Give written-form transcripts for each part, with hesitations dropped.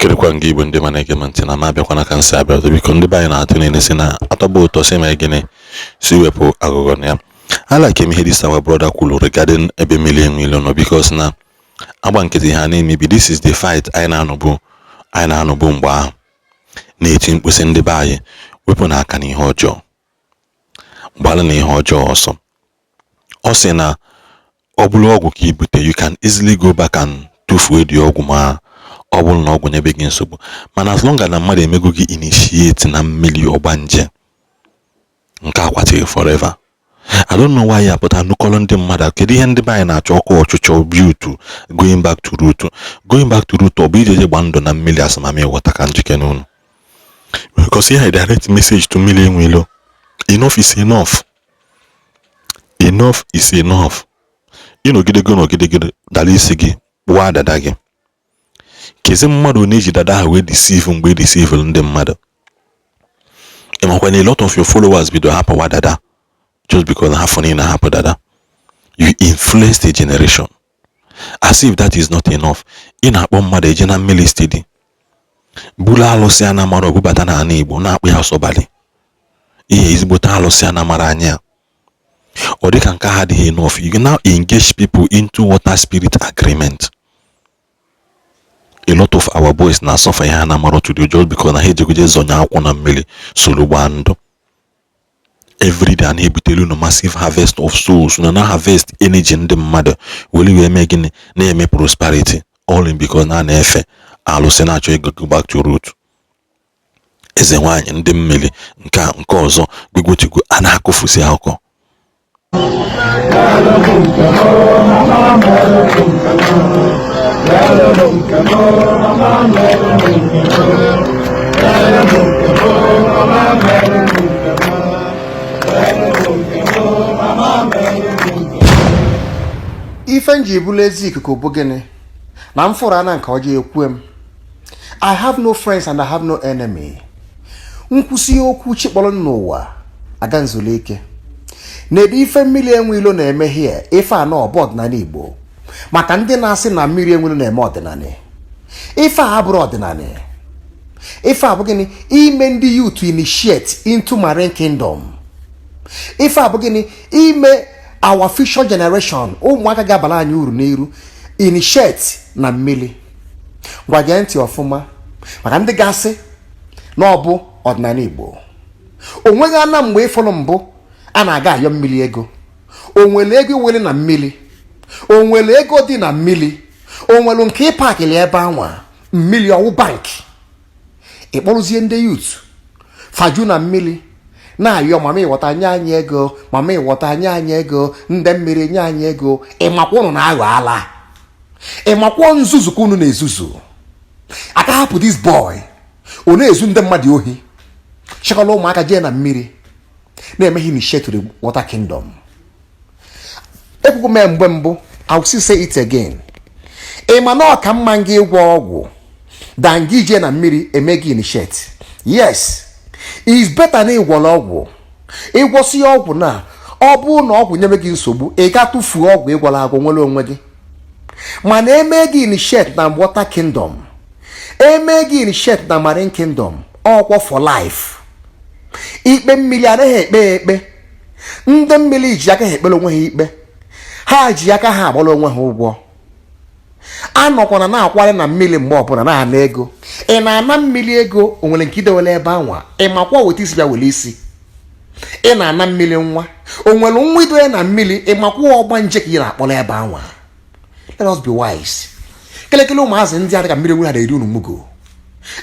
Ekirikwa ngi Igbo ndị mana ege ntị na mabịa kwana ka nsi abịa biko ndị banyị na-atụ na-enesi na atọba ụtọ si ma gịnị si wepụ agụgọ na ya. I like him here this our brother kwulu regarding ebe Nmiri no because na agba nkịtị ha na-emebi this is the fight anyị na-anụbu mgbe ahụ na-eti mkpụsị ndị be anyị wepụ n'aka na ihe ọjọọ mgbala na ihe ọjọọ ọsọ ọ sị na ọ bụrụ ọgwụ ka ibute you can easily go back and tufuo dị ọgwụ ma ọ bụrụ na ọgwụ nyebe gị nsogbu mana as long as na mmadụ emego gị initiate na mmiri ọgbanje nke akwatịghị forever. I don't know why ya pụta nukọrọ ndị mmadụ kedu ihe ndị be anyị na-achọ ọkụ ọchụchọ beauty going back to root ọ bụ ijeje gba ndụ na mmiri asamami wọta ka njike n'ụlọ because here I direct message to Nmiri Eweilo. Enough is enough. Enough is enough. Ịnọgidego dala isi gị kpụọ dada gị kezi mmadụ na-eji dada ha wee deceive mgbe deceive ndị mmadụ ịmakwana a lot of your followers bido hapụwa dada just because ha funny na hapụ dada. You influence the generation as if that is not enough. Ị na-akpọ mmadụ eje na mmiri steady bulu alụsị a na-amara ọbụbata na ana Igbo na-akpụ ya ọsọbalị ihe ezigbote alụsị a na-amara anya ọ dịka nke ha adịghị enough. You now engage people into water spirit agreement. A lot of our boys na suffer ya na amara today just because na ha ejegoje zonye akwụ na mmiri soro gbaa ndụ every day. And he butelu no massive harvest of souls na harvest energy ndị mmadụ wee mee gịnị na-eme prosperity all in because na-efe alụsị na-achọ go back to root. Eze nwaanyị ndị mmiri nke ọzọ gbigwotigo a na-akụfusi akụkọ ife nji bụla ezi ikuku bụ gịnị na m fụrụ ana nke ọjọọ ekwu m I have no friends and I have no enemy. Nkwụsị okwu chikpọrọ n'ụwa aga nzulike na-ede ife Nmiri Eweilo na-eme here ife anọ bụ ọdịnala Igbo maka ndị na-asị na Nmiri Eweilo na-eme ọdịnala. Ife a abụrụ ọdịnala. Ife a bụ gịnị ime ndị youth initiate into marine kingdom. Ife a bụ gịnị ime our future generation ụmụaka ga-abala anyị uru n'iru initiate na mmiri. Gwa gee ntị ọfụma maka ndị gasị na ọ bụ ọdịnala Igbo. Onweghị ana mgbe ịfụrụ mbụ a na-aga ayọ mmiri ego. Onwere ego were na mmiri. Onwere ego dị na mmiri. Onwere nke ịpakịrị ebe anwa mmiri ọwụ bank. Ịkpọrụzie ndị youth faju na mmiri na-ayọ mama ịghọta nye anyị ego, mama ịghọta nye anyị ego, ndị mmiri nye anyị ego. Ịmakwa ụnụ na-aghọ ala. Ịmakwa nzuzu ka unu na-ezuzu. Aka hapụ this boy ọ na-ezu ndị mmadụ ohi chịkọla ụmụaka jee na mmiri na-emeghi initiate to the water kingdom. Ekwukwu mee mgbe mbụ I will still say it again. Ịma na ọka mma gị ịgwọ ọgwụ dan gị jee na mmiri eme gị initiate. Yes, it is better na ịgwọrọ ọgwụ ịgwọsi ọgwụ na ọ bụ na ọgwụ nyebe gị nsogbu ị ga tụfuo ọgwụ ịgwọrọ agwọ nwere onwe gị mana eme gị initiate na water kingdom eme gị initiate na marine kingdom ọkwọ for life. Ikpe mmiri anaghị ekpe ndị mmiri ji aka ha ekpere onwe ha ikpe ha ji aka ha agbara onwe ha ụgwọ. Anọkwana na-akwari na mmiri mgbe ọbụla na-ana ego. Ị na-ana mmiri ego onwere nke idewele ebe anwa ị makwa weta isi bịa wele isi. Ị na-ana mmiri nwa onwere nwa idoye na mmiri ị makwa ọgba nje ka ị na-akpọrọ ebe anwa. Let us be wise. Kelekele ụmụazị ndị adịka mmiri nwere eri unu mugo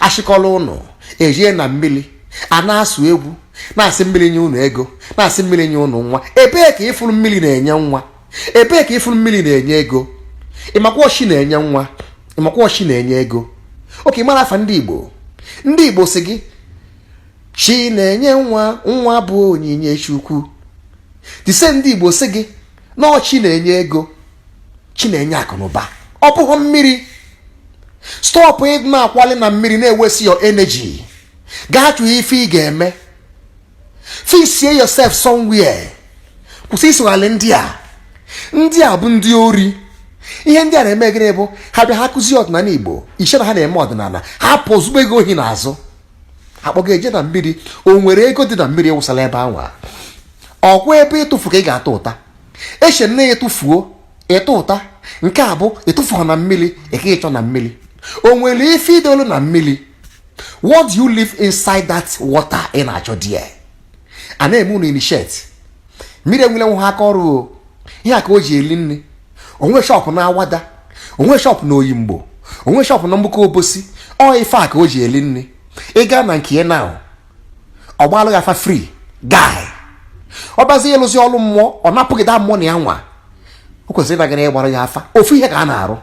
ashịkọla ụnụ ejie na mmiri a na-asụ egwu na-asị mmiri nye unu ego na-asị mmiri nye unu nwa. Ebee ka ịfụrụ mmiri na-enye nwa? Ebee ka ịfụrụ mmiri na-enye ego? Ịmakwa ọchị na-enye nwa, ịmakwa ọchị na-enye ego. Oke mara afa ndị Igbo. Ndị Igbo sị gị chi na-enye nwa, nwa bụ onyinye Chukwu. Dise ndị Igbo sị gị na ọchị na-enye ego, chi na-enye akụ na ụba. Ọ bụghị mmiri. Stop ịdị na-akwali na mmiri na-ewesi your energy. Gaa chụọ ife ị ga-eme. Fisie yourself somewhere. Kwụsị isoghalị ndị a. Ndị a bụ ndị ori. ihe ndị a na-eme gịnị bụ ha bịa ha kụzie ọdịnala Igbo iche na ha na-eme ọdịnala ha pụzugbo ego ohi n'azụ akpọga eje na mmiri o nwere ego dị na mmiri ewụsala ebe anwa ọkwa ebe ịtụfu ka ị ga-ata ụta eche nne ya etufuo ịta ụta nke a bụ ịtụfu na mmiri eke ịchọ na mmiri o nwere ife idolu na mmiri what do you live inside that water ị na-achọ die a na-eme unu InShot mmiri enwere nwe ha aka ọrụ ihe a ka o ji eli nri onwe shọpụ na Awada onwe shọpụ na Oyimbo onwe shọpụ na Mbuka Obosi ọ ife a ka o ji eli nri ị gaa na nke ya na ọ gbalụ afa free guy ọ bazie ịlụzi ọrụ mmụọ ọ napụghị da mmụọ na ya nwa o kwesịrị ịna gịnị ịgbara ya afa ofu ihe ka a na-arụ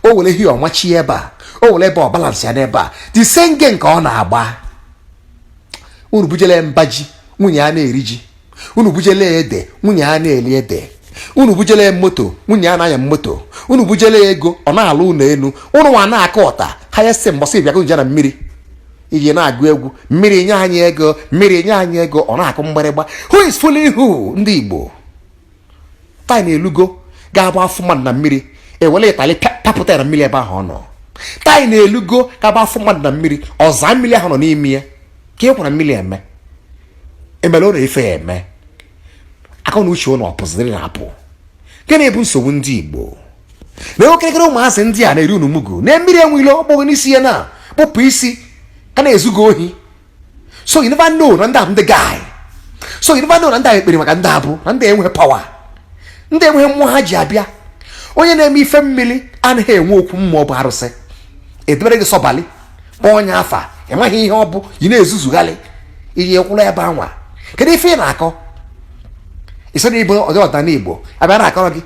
o were ihe ọmachi ebe a o were ebe ọ balansị ya n'ebe a the same game ka ọ na-agba unu bujele mba ji nwunye ya na-eri ji unu bujele ede nwunye ya na-eli ede unu bujele moto nwunye ya na-anya moto unu bujele ego ọ na-alụ ụlọ elu unu nwa na-aka ụta ha ya si mbọsị bịakụ nje na mmiri iji na-agụ egwu mmiri nye anyị ego mmiri nye anyị ego ọ na-akụ mgbịrịgba who is fooling who ndị Igbo taa na-elugo ga-abụ afọ mmadụ na mmiri ewele ịtali papụta na mmiri ebe ahụ ọ nọ taa na-elugo ga-abụ afọ mmadụ na mmiri ọza mmiri ahụ nọ n'ime ya ka ị kwara mmiri eme emere ọ na-efe ya eme aka na uche ụlọ ọpụziri na-apụ gịnị bụ nsogbu ndị Igbo na okerekere ụmụazị ndị a na-eri unu mugu na mmiri enwe ilo ọkpọghị n'isi ya na kpụpụ isi ka na-ezugo ohi so you never know na ndị abụ ndị guy so you never know na ndị a ekpere maka ndị abụ na ndị enwe pawa ndị enweghị mmụọ ha ji abịa onye na-eme ife mmiri anaghị enwe okwu mmụọ bụ arụsị edebere gị sọbalị kpọọ onye afa ịmaghị ihe ọ bụ ị na-ezuzugharị iji ekwụla ebe anwa kedu ife ị na-akọ isi na Igbo ọdịnala Igbo abịa na-akọrọ gị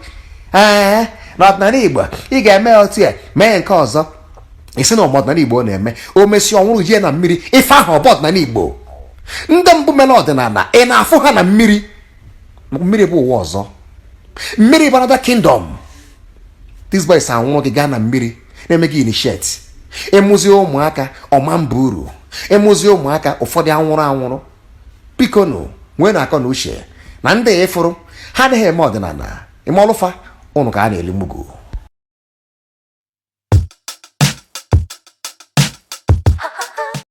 na ọdịnala Igbo ị ga-eme otu ya mee nke ọzọ isi na ọdịnala Igbo na-eme o mesi ọnwụrụ jie na mmiri ife ahụ ọ bụ ọdịnala Igbo ndị mbụ mere ọdịnala ị na-afụ ha na mmiri mmiri bụ ụwa ọzọ mmiri bụ another kingdom these boys anwụrụ gị gaa na mmiri na-eme gị InShot ịmụzie ụmụaka ọma mba uru ịmụzie ụmụaka ụfọdụ anwụrụ biko nụ nwee na akọ na uche na ndị ịfụrụ ha anaghị eme ọdịnala ime ọlụfa ụnụ ka a na-eli mugu